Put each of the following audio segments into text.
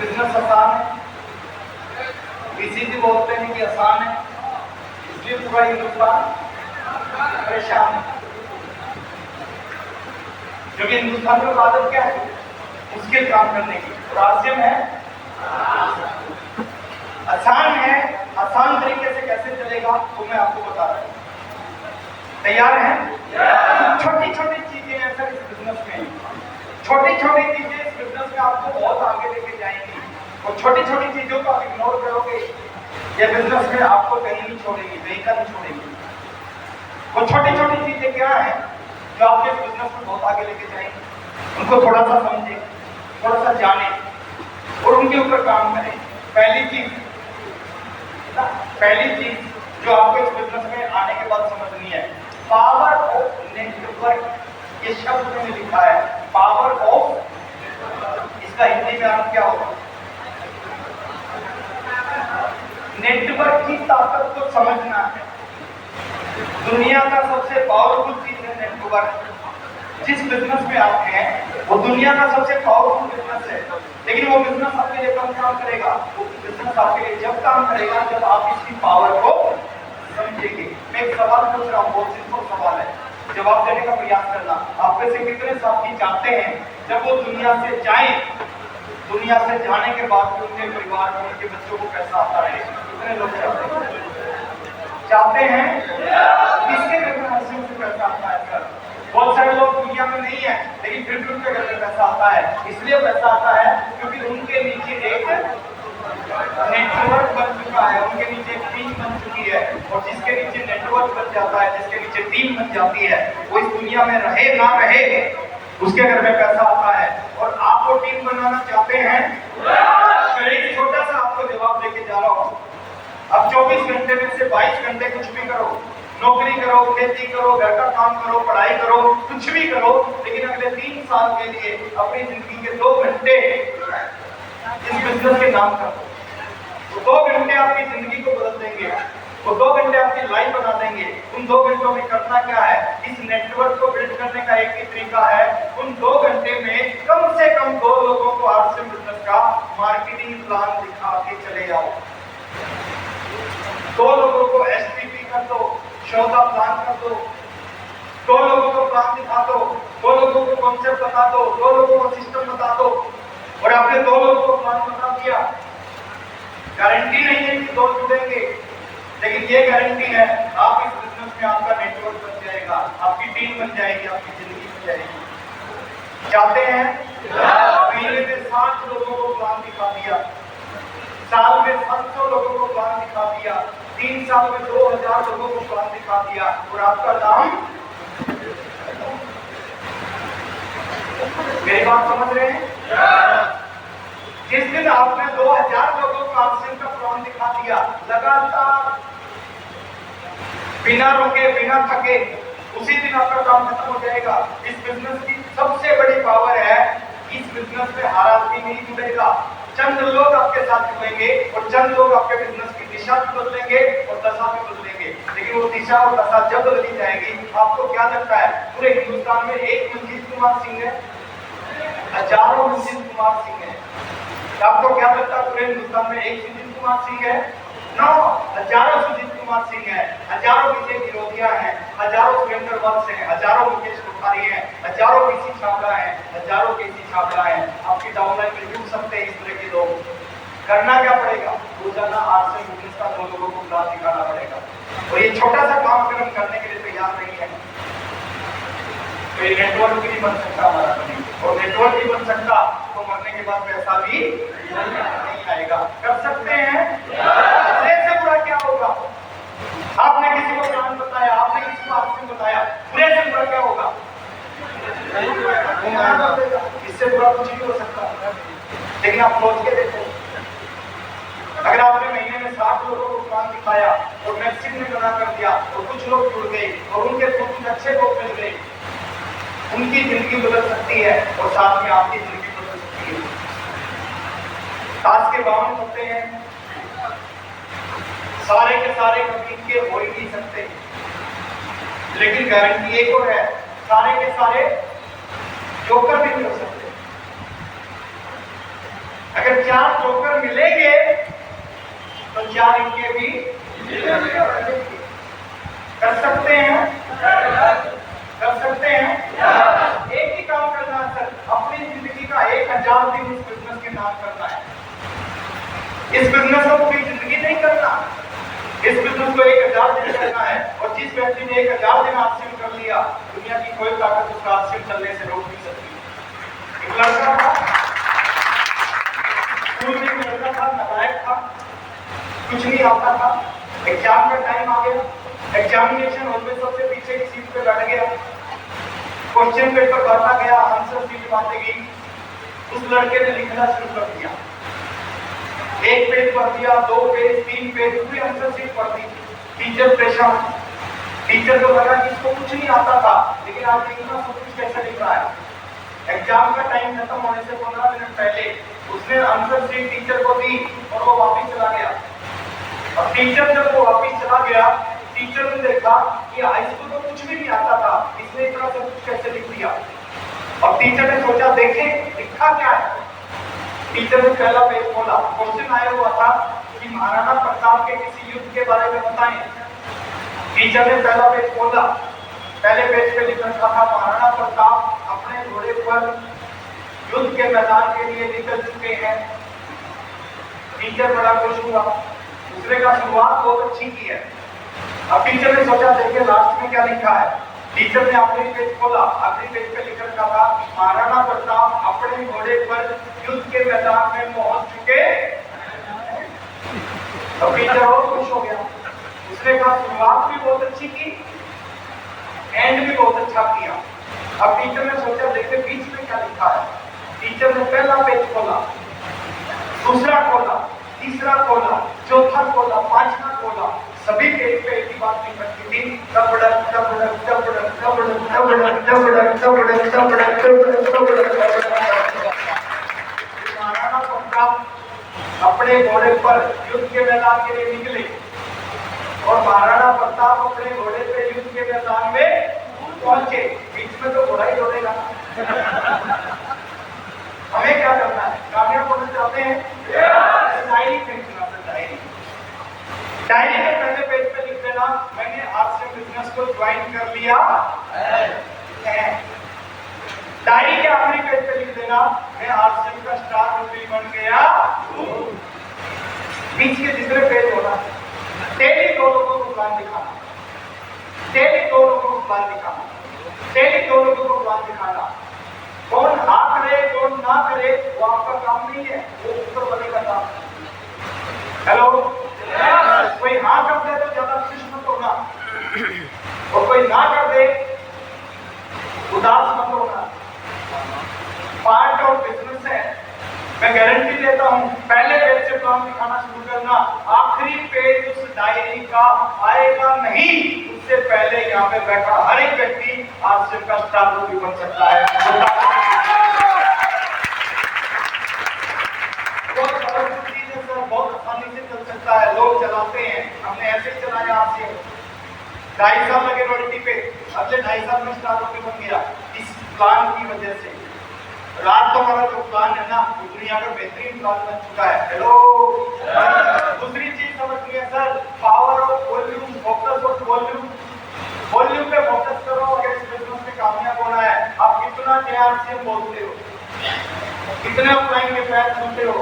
Business आसान है, BCG बोलते हैं कि आसान है, इसलिए पूरा हिंदुस्तान परेशान है। क्योंकि हिंदुस्तान में आदत क्या है? मुश्किल काम करने की। और आसिम है आसान है। आसान तरीके से कैसे चलेगा तो मैं आपको बता रहा हूं। तैयार हैं? छोटी छोटी चीजें हैं सर इस बिजनेस में, छोटी छोटी चीजें इस बिजनेस में आपको बहुत आगे लेके जाएंगी। और छोटी छोटी चीजों को आप इग्नोर करोगे, ये बिजनेस में आपको कहीं नहीं छोड़ेगी, बेहतर नहीं छोड़ेगी। वो छोटी छोटी चीजें क्या है जो आपके बिजनेस में बहुत आगे लेके जाएंगे, उनको थोड़ा सा समझे, थोड़ा सा जाने और उनके ऊपर काम करें। पहली चीज जो आपको इस बिजनेस में आने के बाद समझनी है, पावर ऑफ नेटवर्क। ये शब्द मैंने लिखा है, पावर ऑफ, इसका हिंदी में अर्थ क्या होगा? नेटवर्क की ताकत को समझना है। दुनिया का सबसे पावरफुल चीज है नेटवर्क। जिस बिजनेस में आप हैं वो दुनिया का सबसे पावरफुल बिजनेस है, लेकिन वो बिजनेस आपके लिए कब काम करेगा? वो बिजनेस आपके लिए जब काम करेगा जब आप इसकी पावर को समझेंगे। मैं एक सवाल पूछ रहा हूँ, बहुत सिंपल सवाल है, जवाब देने का प्रयास करना। आप में से कितने साथी चाहते हैं जब वो दुनिया से जाए, दुनिया से जाने के बाद उनके परिवार को, उनके बच्चों को पैसा आता है? कितने लोग चाहते हैं? किसके घर में हंसी से पैसा आता है सर? बहुत सारे लोग दुनिया में नहीं है लेकिन फिर भी उनके घर में पैसा आता है। इसलिए पैसा आता है क्योंकि उनके नीचे एक नेटवर्क बन चुका है, उनके नीचे एक टीम बन चुकी है। और जिसके नीचे नेटवर्क बन जाता है, जिसके नीचे टीम बन जाती है, वो इस दुनिया में रहे ना रहे उसके घर में पैसा आता है। और आप वो टीम बनाना चाहते हैं? एक छोटा सा आपको जवाब देके जा रहा हूँ। अब 24 घंटे में से 22 घंटे कुछ भी करो, नौकरी करो, खेती करो, घर का काम करो, पढ़ाई करो, कुछ भी करो, लेकिन अगले 3 साल के लिए अपनी जिंदगी के 2 घंटे इस बिजनेस के नाम करो। वो 2 घंटे आपकी जिंदगी को बदल देंगे, वो 2 घंटे आपकी लाइफ बना देंगे। उन 2 घंटों में करना क्या है? इस नेटवर्क को बिल्ड करने का एक ही तरीका है, उन 2 घंटे में कम से कम 2 लोगों को आरसीएम बिजनेस का मार्केटिंग प्लान दिखा के चले जाओ। 2 लोगों को एसटीपी कर दो, शो का प्लान कर दो, 2 लोगों को प्लान दिखा दो, 2 लोगों को कॉन्सेप्ट बता दो, 2 लोगों को सिस्टम बता दो। और आपने 2 लोगों को प्लान बता दिया, गारंटी नहीं है कि 2 जुड़ेंगे, लेकिन ये गारंटी है आप इस बिजनेस में आपका नेटवर्क बन जाएगा, आपकी टीम बन जाएगी, आपकी जिंदगी बन जाएगी। चाहते हैं? महीने में 60 लोगों को प्लान दिखा दिया, साल में 700 लोगों को प्लान दिखा दिया, 3 साल में 2000 लोगों को प्लान दिखा दिया और आपका दाम। मेरी बात समझ रहे हैं? जिस दिन आपने 2000 लोगों को आरसीएम का प्लान दिखा दिया, लगातार बिना रुके बिना थके, उसी दिन आपका काम खत्म हो जाएगा। इस बिजनेस की सबसे बड़ी पावर है, इस बिजनेस में हर आदमी नहीं जुड़ेगा, चंद लोग आपके साथ जुड़ेंगे और चंद लोग आपके बिजनेस की दिशा भी बदलेंगे और दशा भी बदलेंगे। लेकिन वो दिशा और दशा जब बदली जाएगी, आपको क्या लगता है पूरे हिंदुस्तान में एक मंजीत कुमार सिंह है, हजारों मंजीत कुमार सिंह है? आपको क्या लगता है पूरे हिंदुस्तान में एक सुजीत कुमार सिंह है? नो, हजारों सुजीत कुमार सिंह है, हजारों विजय विरोधिया हैं, हजारों सुरेंद्र वंश हैं, हजारों मुकेश कोठारी हैं, हजारों केसी छाबड़ा हैं, हजारों केसी छाबड़ा हैं। आपकी डाउनलाइन में जुड़ सकते हैं इस तरह के लोग। करना क्या पड़ेगा? रोजाना 8 से 19 का 2 लोगों को प्लान दिखाना पड़ेगा। और ये छोटा सा काम अगर हम करने के लिए तैयार नहीं है तो ये नेटवर्क भी नहीं बन सकता हमारा बने, और नेटवर्क नहीं बन सकता तो मरने के बाद पैसा भी नहीं आएगा। कर सकते हैं? बुरे से बुरा क्या होगा? आपने किसी को प्लान बताया, आपने किसी को आरसीएम बताया, बुरे से बुरा क्या होगा? इससे बुरा कुछ नहीं हो सकता। लेकिन आप सोच के देखो, अगर आपने महीने में 60 लोगों को प्लान दिखाया और मैक्सिम ने मना कर दिया और कुछ लोग जुड़ गए और उनके कुछ अच्छे लोग मिल गए, उनकी जिंदगी बदल सकती है और साथ में आपकी जिंदगी बदल सकती है। ताश के 52 पत्ते हैं, सारे के सारे कभी के हो ही नहीं सकते, लेकिन गारंटी एक और है, सारे के सारे जोकर भी नहीं हो सकते। अगर 4 1000 दिन इस बिजनेस के नाम करना है। इस बिजनेस को पूरी जिंदगी नहीं करना, इस बिजनेस को 1000 दिन करना है। और जिस व्यक्ति ने 1000 दिन आरसीएम कर लिया, दुनिया की कोई ताकत उसका आरसीएम चलने से रोक नहीं सकती। एक लड़का था, स्कूल में एक लड़का था, नालायक था, कुछ नहीं आता था। एग्जाम का टाइम आ गया, एग्जामिनेशन हॉल में सबसे पीछे की सीट पे बैठ गया, क्वेश्चन पेपर भरता गया, आंसर शीट बांटी गई। उस लड़के ने लिखना शुरू कर दिया, 1 पेज पढ़ दिया, 2 पेज, 3 पेज, पूरी आंसर शीट पढ़ दी। टीचर परेशान, टीचर को लगा कि इसको कुछ नहीं आता था, लेकिन आज देखना सब कुछ कैसे लिख रहा है। एग्जाम का टाइम खत्म होने से 15 मिनट पहले उसने आंसर शीट टीचर को दी और वो वापस चला गया। और टीचर जब वो वापस चला गया, टीचर ने देखा कि इसको तो कुछ भी नहीं आता था, इसने इतना सब कुछ कैसे लिख दिया। और टीचर ने सोचा देखें लिखा क्या है। टीचर ने पहला पेज खोला, क्वेश्चन आया हुआ था कि महाराणा प्रताप के किसी युद्ध के बारे में बताएं। टीचर ने पहला पेज खोला, पहले पेज पे लिखा था महाराणा प्रताप अपने घोड़े पर युद्ध के मैदान के लिए निकल चुके हैं। टीचर बड़ा खुश हुआ, दूसरे का शुरुआत बहुत अच्छी की है। अब टीचर ने सोचा देखिए लास्ट में क्या लिखा है। टीचर ने आखिरी पेज खोला, आखिरी पेज पे लिखा था महाराणा प्रताप अपने घोड़े पर युद्ध के मैदान में पहुंच चुके। अब टीचर और खुश हो गया, उसने कहा शुरुआत भी बहुत अच्छी की, एंड भी बहुत अच्छा किया। अब टीचर ने सोचा देखिए बीच में क्या लिखा है। टीचर ने पहला पेज खोला, दूसरा खोला, तीसरा खोला, चौथा खोला, पांचवा खोला, सभी पेज पे एक ही बात लिख रखी थी, महाराणा प्रताप अपने घोड़े पर युद्ध के मैदान के लिए निकले और महाराणा प्रताप अपने घोड़े पे युद्ध के मैदान में पहुंचे। बीच में तो घोड़ा ही दौड़ेगा। हमें क्या करना है, कामयाब होना चाहते हैं, डायरी लिखना है। डायरी के पहले पेज पे लिख देना मैंने आरसीएम बिजनेस को ज्वाइन कर लिया है। डायरी के आखिरी पेज पे लिख देना मैं आरसीएम का स्टार वकील बन गया। बीच के तीसरे पेज होना डेली 2 लोगों को प्लान दिखाना, डेली 2 लोगों को प्लान दिखाना, डेली 2 लोगों को प्लान दिखाना। कौन हाँ करे कौन ना करे वो आपका काम नहीं है, वो ऊपर वाले का काम। हेलो, कोई हाँ कर दे तो ज्यादा खुश मत होना, और कोई ना कर दे उदास मत होना। पार्ट ऑफ बिजनेस है, मैं गारंटी देता हूं पहले पेज से प्लान दिखाना शुरू करना, आखिरी पेज उस डायरी का आएगा नहीं, उससे पहले यहाँ पे बैठा हर एक व्यक्ति आरसीएम का स्टार भी बन सकता है। बहुत आसानी से चल सकता है, लोग चलाते हैं, हमने ऐसे ही चलाया आरसीएम। 2.5 साल लगे रॉयल्टी पे, अगले 2.5 साल में स्टार बन गया इस प्लान की वजह से। रात तो हमारा जो प्लान है ना, दुनिया का बेहतरीन प्लान बन चुका है। हेलो, दूसरी चीज समझ लिया sir, power of volume, focus of volume. Volume पे फोकस करो अगर इस बिजनेस में कामयाब होना है। आप कितना आरसीएम बोलते हो, कितने ऑफलाइन के पैर सुनते हो,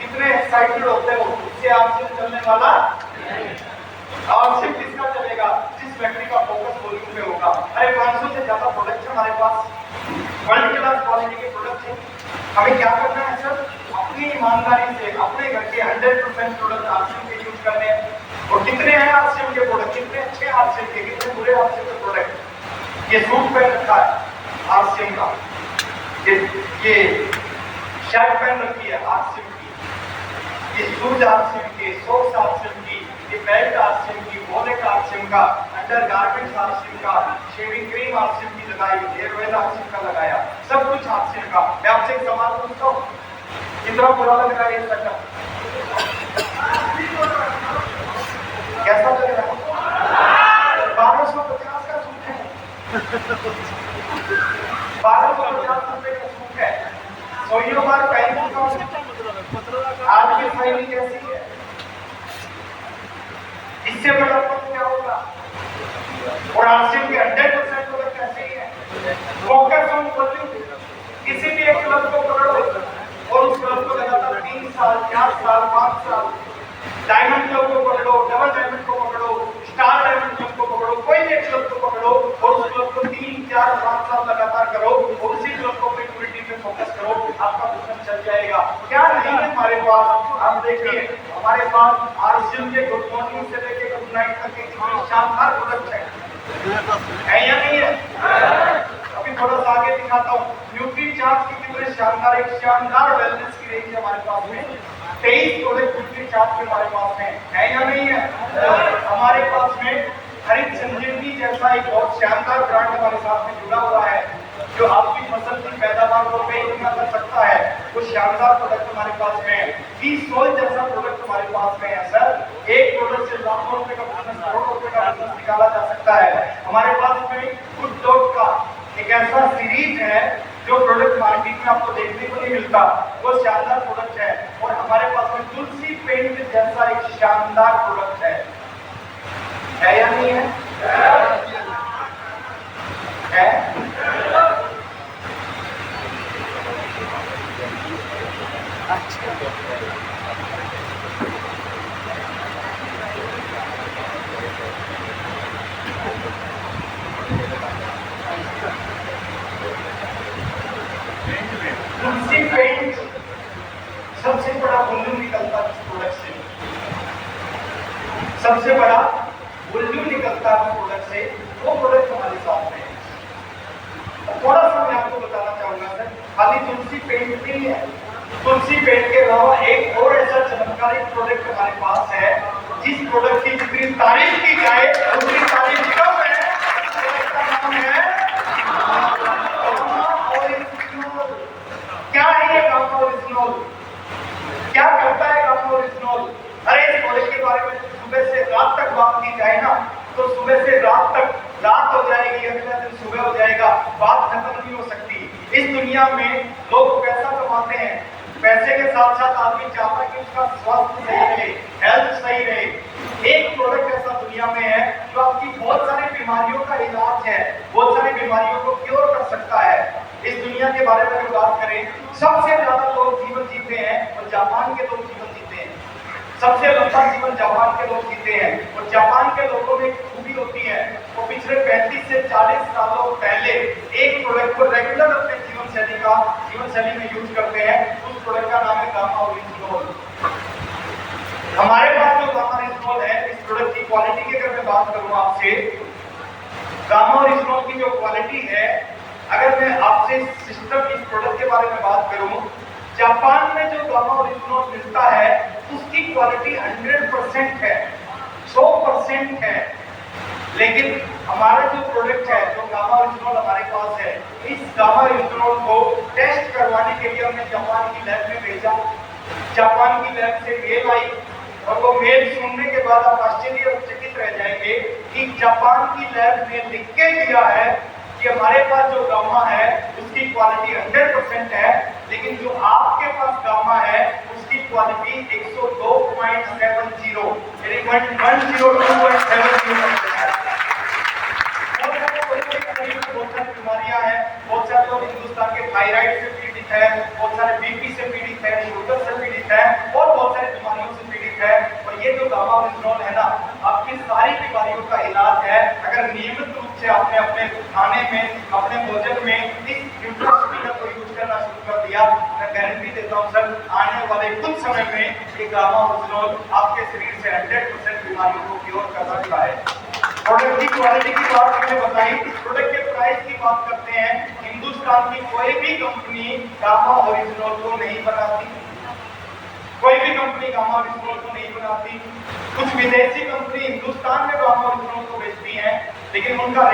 कितने एक्साइटेड होते हो, उससे आरसीएम चलने वाला। आरसीएम किसका चलेगा, जिस व्यक्ति का फोकस वॉल्यूम पे होगा। अरे 500 से ज्यादा प्रोडक्ट हमारे पास, वर्ल्ड क्लास क्वालिटी के प्रोडक्ट हैं। हमें क्या करना है सर, अपनी ईमानदारी से अपने घर के 100% प्रोडक्ट आरसीएम के यूज करने हैं। और कितने हैं आरसीएम के प्रोडक्ट, कितने अच्छे आरसीएम के, कितने बुरे आरसीएम के प्रोडक्ट। ये सूट पहन रखा है आरसीएम का, ये शर्ट पहन रखी है आरसीएम की, ये शूज आरसीएम के, सॉक्स आरसीएम की, ये बेल्ट आरसीएम की, वॉलेट आरसीएम का, अंडर गारमेंट्स आरसीएम का, शेविंग क्रीम आरसीएम की लगाई, हेयर ऑयल आरसीएम का लगाया, सब कुछ आरसीएम का। मैं आपसे एक सवाल पूछता हूँ, कितना बुरा लग रहा है ये सेटअप, कैसा लग रहा है? 1250 का सूट है, 1250 रुपए का सूट है, सोइयों बार पहन चुका हूं। आज की फाइलिंग कैसी है, इससे बड़ा क्या होगा? और आरसीएम के 100% प्रोडक्ट ऐसे ही है। फोकस ऑन वॉल्यूम, किसी भी एक क्लब को पकड़ो, साल, 4 साल, 5 साल। डायमंड क्लब को पकड़ो, डबल डायमंड को पकड़ो, स्टार डायमंड क्लब को पकड़ो, कोई भी क्लब को पकड़ो और उस क्लब को 3, 4, 5 साल लगातार करो और उसी क्लब को अपनी पूरी टीम में फोकस करो, आपका बिजनेस चल जाएगा। क्या नहीं है हमारे पास, आप देखिए हमारे पास आरसीएम के गुड मॉर्निंग से लेकर गुड नाइट तक के कितने शानदार प्रोडक्ट है या नहीं है? अभी थोड़ा सा आगे दिखाता हूँ। न्यूट्री चार्ज की कितने शानदार, एक शानदार वेलनेस की रेंज हमारे पास में 23 प्रोडक्ट न्यूट्री चार्ज के हमारे पास है या नहीं है? हमारे पास में हरित संजीवनी जैसा एक बहुत शानदार ब्रांड हमारे साथ में जुड़ा हुआ है जो आपकी फसल की पैदावार को कई गुना कर सकता है। वो शानदार प्रोडक्ट हमारे पास में है। सोल जैसा प्रोडक्ट हमारे पास में है सर। एक प्रोडक्ट से लाखों रुपए का बिजनेस, करोड़ों रुपए का बिजनेस निकाला जा सकता है। हमारे पास में गुड डॉट का एक ऐसा सीरीज है जो प्रोडक्ट मार्केट में आपको देखने को नहीं मिलता, वो शानदार प्रोडक्ट है। और हमारे पास में तुलसी पेंट जैसा एक शानदार प्रोडक्ट है या नहीं है? तुलसी पेंट सबसे बड़ा वॉल्यूम निकलता है प्रोडक्ट से, सबसे बड़ा वॉल्यूम निकलता है प्रोडक्ट से, वो प्रोडक्ट हमारे साथ में है। थोड़ा सा मैं आपको बताना चाहूंगा सर, खाली तुलसी पेंट नहीं है, तुलसी पेंट के अलावा एक और ऐसा चमत्कारी प्रोडक्ट हमारे पास है जिस प्रोडक्ट की जितनी तारीफ की जाए उतनी तारीफ कम है। प्रोडक्ट का नाम है क्या है ये गामा ओरिजिनल? क्या करता है गामा ओरिजिनल? अरे इस प्रोडक्ट के बारे में सुबह से रात तक बात की जाए ना तो सुबह से रात तक, रात हो जाएगी, अगला दिन सुबह हो जाएगा, बात खत्म नहीं हो सकती। इस दुनिया में लोग पैसा कमाते हैं, पैसे के साथ साथ आदमी चाहता है कि उसका स्वास्थ्य सही रहे, हेल्थ सही रहे। एक प्रोडक्ट ऐसा दुनिया में है जो आपकी बहुत सारी बीमारियों का इलाज है, बहुत सारी बीमारियों को क्योर कर सकता है। इस दुनिया के बारे में अगर बात करें, सबसे ज्यादा लोग जीवन जीते हैं और जापान के लोग जीवन जीते हैं। सबसे लंबा जीवन जापान के लोग जीते हैं और जापान के लोगों में एक खूबी होती है, वो पिछले 35 से 40 सालों पहले एक प्रोडक्ट को रेगुलर अपने जीवन शैली में यूज करते हैं। उस प्रोडक्ट का नाम है गामा ओरिजिनल। हमारे पास जो गामा ओरिजिनल है, इस प्रोडक्ट की क्वालिटी की अगर मैं बात करूं आपसे, गामा ओरिजिनल की जो क्वालिटी है, अगर मैं आपसे सिस्टम इस प्रोडक्ट के बारे में बात करूं, जापान में जो गामा ओरिजिनल मिलता है उसकी क्वालिटी 100% है, 100% है। लेकिन हमारा जो प्रोडक्ट है, जो गामा ओरिजिनल हमारे पास है, इस गामा ओरिजिनल को टेस्ट करवाने के लिए हमने जापान की लैब में भेजा। जापान की लैब से मेल आई और वो मेल सुनने के बाद आप आश्चर्यचकित रह जाएंगे कि जापान की लैब ने लिख के दिया है कि हमारे पास जो गामा है उसकी क्वालिटी 100% है, लेकिन जो आपके पास गामा है उसकी क्वालिटी 102.70 यानी 102.70% है। बहुत सारी बीमारियां हैं, बहुत सारे लोग हिंदुस्तान के थायराइड से पीड़ित है, बहुत सारे बीपी से पीड़ित है, शुगर से पीड़ित है और बहुत सारी बीमारियों से पीड़ित है। और ये जो गामा ओरिजिनल है ना, आपकी सारी बीमारियों का इलाज है अगर नियमित रूप से आपने अपने खाने में, अपने भोजन में इस न्यूट्रास्यूटिकल को यूज करना शुरू कर दिया। मैं गारंटी देता हूँ सर, आने वाले कुछ समय में ये गामा ओरिजिनल आपके शरीर से 100% बीमारियों को क्योर कर सकता है। प्रोडक्ट की क्वालिटी की बात मैंने बताई, प्रोडक्ट के प्राइस की बात करते हैं। हिंदुस्तान की कोई भी कंपनी गामा ओरिजिनल को नहीं बनाती, कोई भी कंपनी गामा ओरिजिनल को नहीं बनाती। कुछ विदेशी कंपनी हिंदुस्तान में गामा ओरिजिनल को बेचती हैं, लेकिन उनका